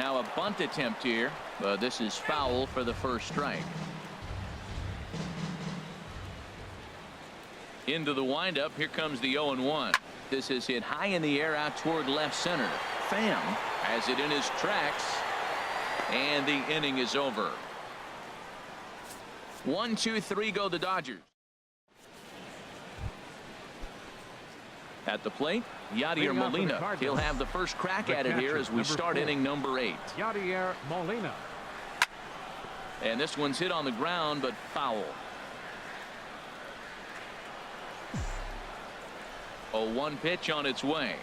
Now a bunt attempt here, but this is foul for the first strike. Into the windup. Here comes the 0-1. This is hit high in the air out toward left center. Pham has it in his tracks, and the inning is over. 1-2-3 go the Dodgers. At the plate, Yadier Molina. He'll have the first crack at it here as we start inning number 8. Yadier Molina. And this one's hit on the ground, but foul. 0-1 pitch on its way.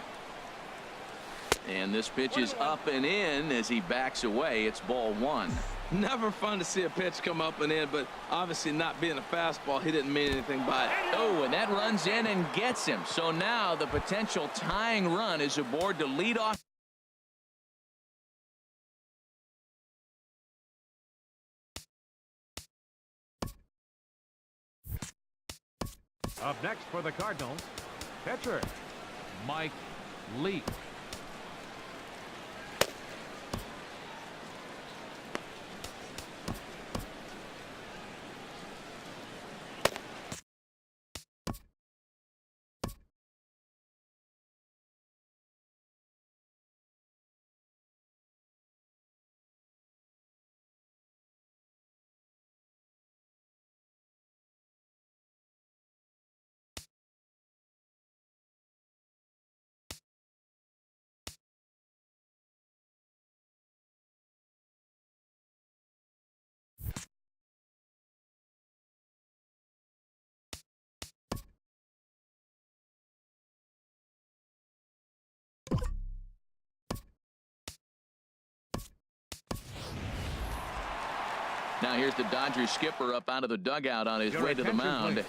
And this pitch is up and in as he backs away. It's ball 1. Never fun to see a pitch come up and in, but obviously not being a fastball, he didn't mean anything by it. Oh, and that runs in and gets him. So now the potential tying run is aboard to lead off. Up next for the Cardinals, pitcher Mike Leake. Now here's the Dodgers skipper up out of the dugout on his way to the mound.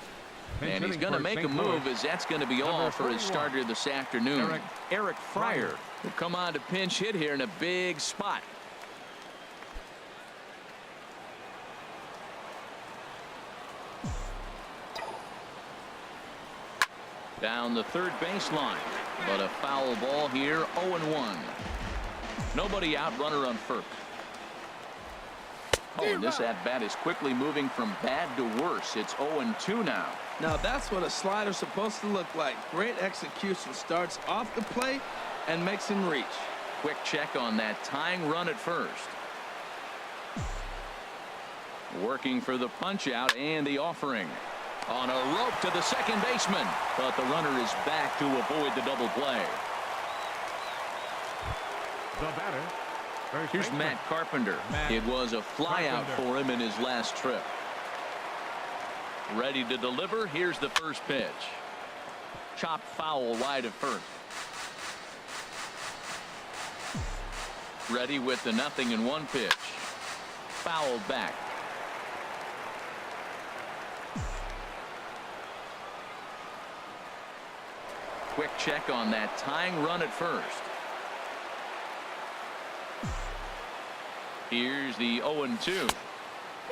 And he's going to make a move, as that's going to be all for his starter this afternoon. Eric Fryer will come on to pinch hit here in a big spot. Down the third baseline, but a foul ball here. 0-1. Nobody out, runner on first. Oh, and this at-bat is quickly moving from bad to worse. It's 0-2 now. Now that's what a slider's supposed to look like. Great execution. Starts off the plate and makes him reach. Quick check on that tying run at first. Working for the punch out and the offering. On a rope to the second baseman, but the runner is back to avoid the double play. The batter. Here's Matt Carpenter. It was a flyout for him in his last trip. Ready to deliver. Here's the first pitch. Chopped foul wide of first. Ready with the 0-1 pitch. Fouled back. Quick check on that tying run at first. Here's the 0-2.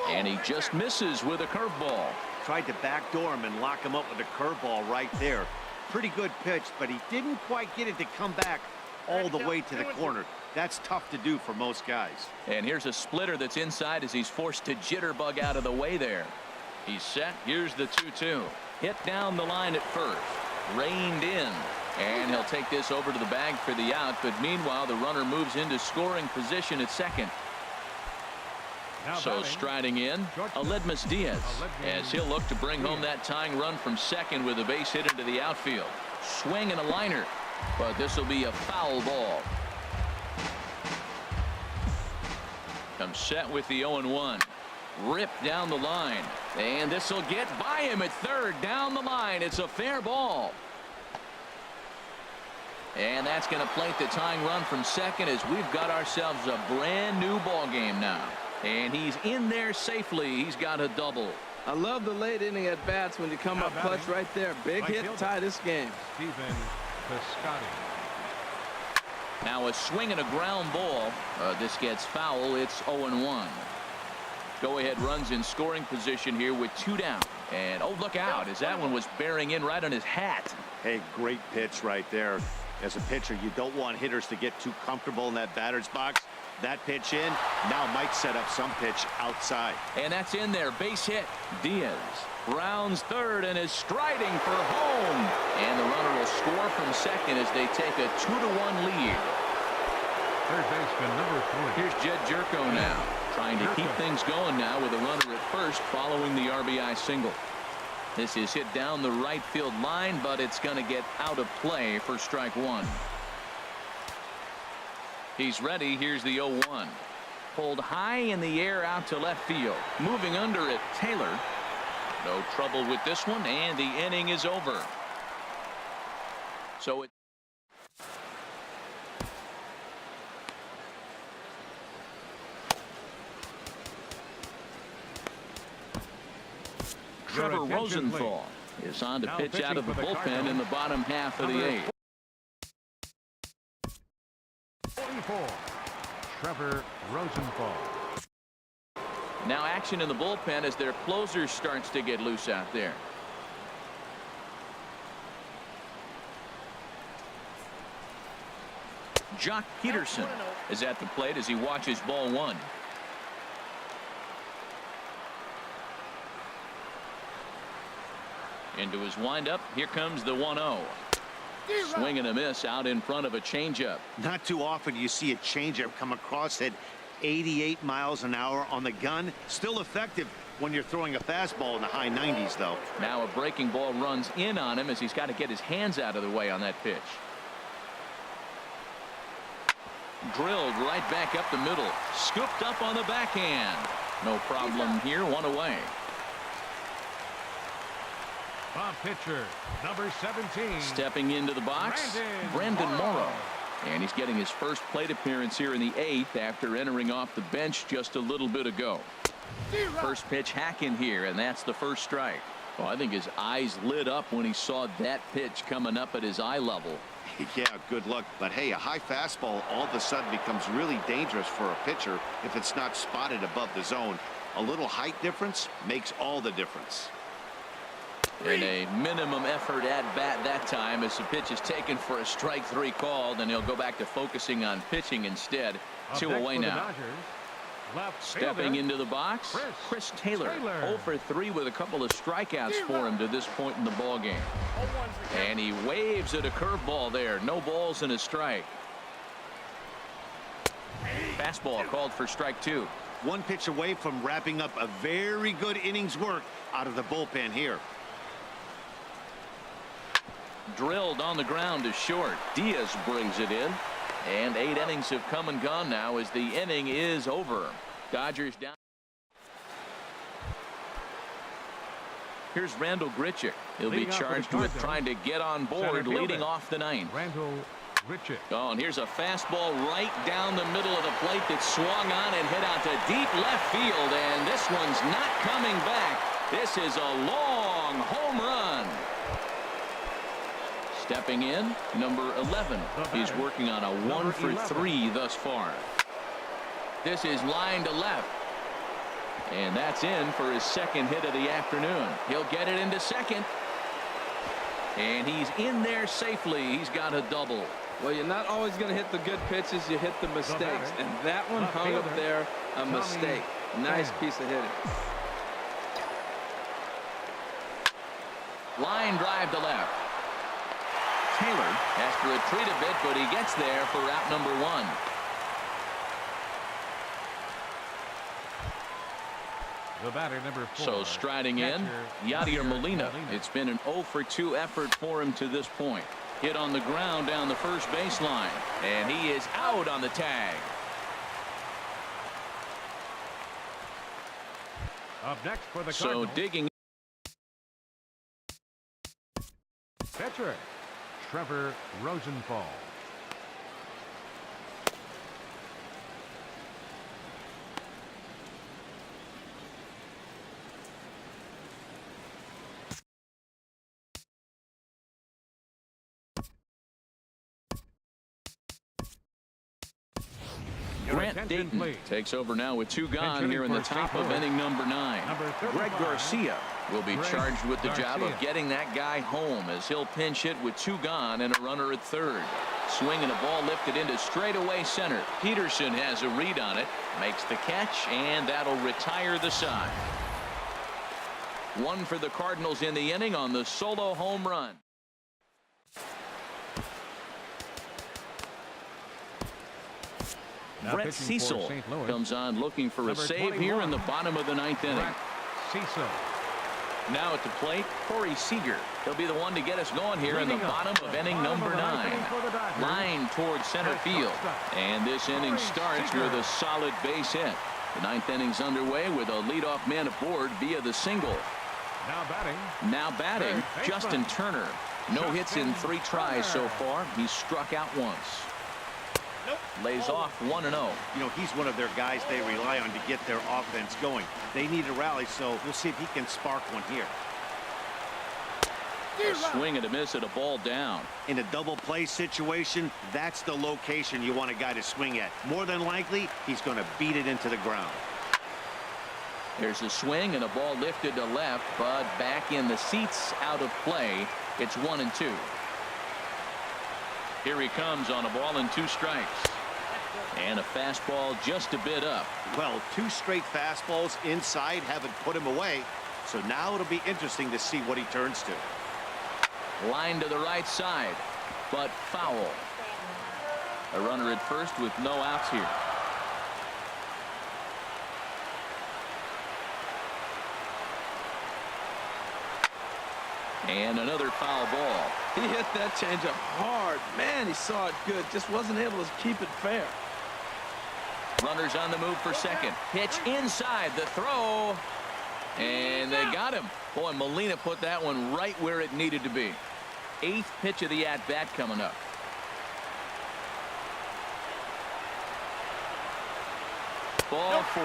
And he just misses with a curveball. Tried to backdoor him and lock him up with a curveball right there. Pretty good pitch, but he didn't quite get it to come back all the way to the corner. That's tough to do for most guys. And here's a splitter that's inside as he's forced to jitterbug out of the way there. He's set. Here's the 2-2. Hit down the line at first. Reined in. And he'll take this over to the bag for the out. But meanwhile, the runner moves into scoring position at second. So striding in, Aledmus Diaz, as he'll look to bring home that tying run from second with a base hit into the outfield. Swing and a liner, but this will be a foul ball. Comes set with the 0-1. Ripped down the line, and this will get by him at third. Down the line, it's a fair ball. And that's going to plate the tying run from second as we've got ourselves a brand new ball game now. And he's in there safely. He's got a double. I love the late inning at bats when you come up clutch right there. Big hit, tie this game. Stephen Piscotty. Now a swing and a ground ball. This gets foul. It's 0-1. Go ahead runs in scoring position here with 2 down. And oh, look out, as that one was bearing in right on his hat. Hey, great pitch right there. As a pitcher, you don't want hitters to get too comfortable in that batter's box. That pitch in. Now might set up some pitch outside. And that's in there. Base hit. Diaz rounds third and is striding for home. And the runner will score from second as they take a 2-1 lead. Third baseman number 3. Here's Jed Jerko now, trying to keep things going now with a runner at first following the RBI single. This is hit down the right field line, but it's going to get out of play for strike one. He's ready. Here's the 0-1. Pulled high in the air out to left field. Moving under it, Taylor. No trouble with this one, and the inning is over. So it. Trevor Rosenthal is on to pitch out of the bullpen in the bottom half of the eighth. 44, Trevor Rosenthal. Now action in the bullpen as their closer starts to get loose out there. Jock Peterson is at the plate as he watches ball one. Into his windup. Here comes the 1-0. Swing and a miss out in front of a changeup. Not too often you see a changeup come across at 88 miles an hour on the gun. Still effective when you're throwing a fastball in the high 90s, though. Now a breaking ball runs in on him as he's got to get his hands out of the way on that pitch. Drilled right back up the middle. Scooped up on the backhand. No problem here. One away. Bob pitcher, number 17. Stepping into the box, Brandon Morrow. And he's getting his first plate appearance here in the eighth after entering off the bench just a little bit ago. First pitch hacking here, and that's the first strike. Well, I think his eyes lit up when he saw that pitch coming up at his eye level. Yeah, good luck. But hey, a high fastball all of a sudden becomes really dangerous for a pitcher if it's not spotted above the zone. A little height difference makes all the difference. In a minimum effort at bat that time as the pitch is taken for a strike three call. Then he'll go back to focusing on pitching instead. Two away now. Stepping into the box, Chris Taylor. 0 for 3 with a couple of strikeouts for him to this point in the ball game. And he waves at a curveball there. No balls and a strike. Fastball called for strike 2. One pitch away from wrapping up a very good innings work out of the bullpen here. Drilled on the ground to short. Diaz brings it in. And 8 innings have come and gone now as the inning is over. Dodgers down. Here's Randall Grichuk. He'll be charged with trying to get on board leading off the ninth. Randall Grichuk. Oh, and here's a fastball right down the middle of the plate that swung on and hit out to deep left field. And this one's not coming back. This is a long home run. Stepping in, number 11. He's working on a 1 for 3 thus far. This is line to left. And that's in for his second hit of the afternoon. He'll get it into second. And he's in there safely. He's got a double. Well, you're not always going to hit the good pitches. You hit the mistakes. And that one hung up there, a mistake. Nice piece of hitting. Line drive to left. Taylor has to retreat a bit, but he gets there for out number 1. The batter, number 4. So striding in, Yadier Molina. It's been an 0 for 2 effort for him to this point. Hit on the ground down the first baseline, and he is out on the tag. Up next for the So Cardinals. digging. Pitcher, Trevor Rosenthal. Grant Dayton takes over now with 2 gone here in the top of inning number 9. Greg Garcia will be charged with the job of getting that guy home as he'll pinch hit with 2 gone and a runner at third. Swing and a ball lifted into straightaway center. Peterson has a read on it, makes the catch, and that'll retire the side. One for the Cardinals in the inning on the solo home run. Now Brett pitching for Cecil St. Louis. comes on looking for a Number save 21. here in the bottom of the ninth inning. Brett Cecil. Now at the plate, Corey Seager. He'll be the one to get us going here in the bottom of inning number 9. Line towards center field. And this inning starts with a solid base hit. The ninth inning's underway with a leadoff man aboard via the single. Now batting. Justin Turner. No hits in 3 tries so far. He's struck out once. Lays off 1-0. You know, he's one of their guys they rely on to get their offense going. They need a rally, so we'll see if he can spark one here. A swing and a miss at a ball down. In a double play situation, that's the location you want a guy to swing at. More than likely, he's going to beat it into the ground. There's a swing and a ball lifted to left, but back in the seats, out of play. It's 1-2. Here he comes on a ball and 2 strikes. And a fastball just a bit up. Well, 2 straight fastballs inside haven't put him away. So now it'll be interesting to see what he turns to. Line to the right side, but foul. A runner at first with no outs here. And another foul ball. He hit that changeup hard. Man, he saw it good. Just wasn't able to keep it fair. Runners on the move for second. Pitch inside the throw. And they got him. Boy, Molina put that one right where it needed to be. 8th pitch of the at-bat coming up. Ball 4.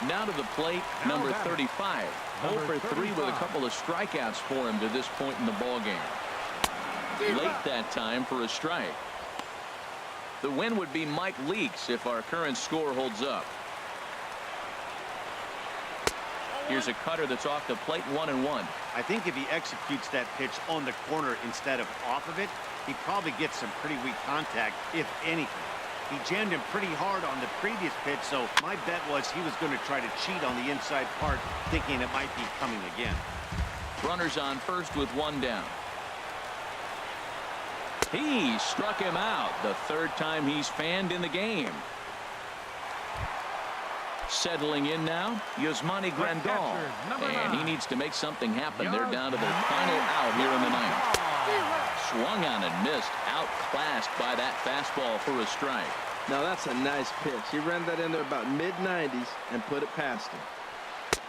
Now to the plate, number 35. 0 for 3 with a couple of strikeouts for him to this point in the ball game. Late that time for a strike. The win would be Mike Leakes if our current score holds up. Here's a cutter that's off the plate, 1-1. I think if he executes that pitch on the corner instead of off of it, he probably gets some pretty weak contact, if anything. He jammed him pretty hard on the previous pitch, so my bet was he was going to try to cheat on the inside part, thinking it might be coming again. Runners on first with 1 down. He struck him out the 3rd time he's fanned in the game. Settling in now, Yasmani Grandal. And he needs to make something happen. They're down to their final out here in the 9th. Swung on and missed. Outclassed by that fastball for a strike. Now that's a nice pitch. He ran that in there about mid-90s and put it past him.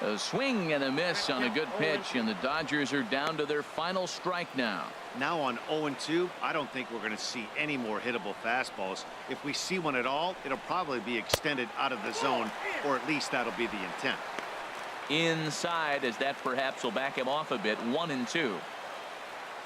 A swing and a miss on a good pitch, and the Dodgers are down to their final strike now. Now on 0-2, I don't think we're going to see any more hittable fastballs. If we see one at all, it'll probably be extended out of the zone, or at least that'll be the intent. Inside, as that perhaps will back him off a bit. 1-2.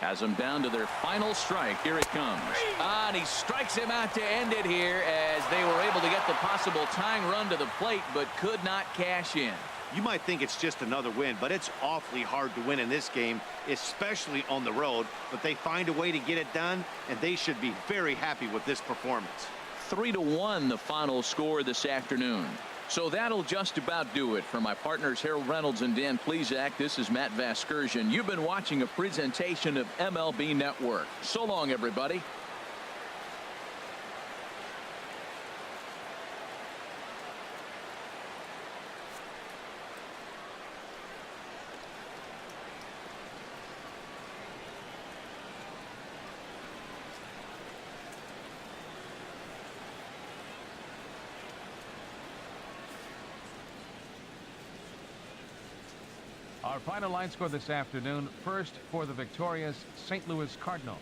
Has them down to their final strike. Here it comes. And he strikes him out to end it here as they were able to get the possible tying run to the plate, but could not cash in. You might think it's just another win, but it's awfully hard to win in this game, especially on the road. But they find a way to get it done, and they should be very happy with this performance. 3-1 the final score this afternoon. So that'll just about do it. For my partners Harold Reynolds and Dan Plesac, this is Matt Vasgersian. You've been watching a presentation of MLB Network. So long, everybody. Our final line score this afternoon. First for the victorious St. Louis Cardinals.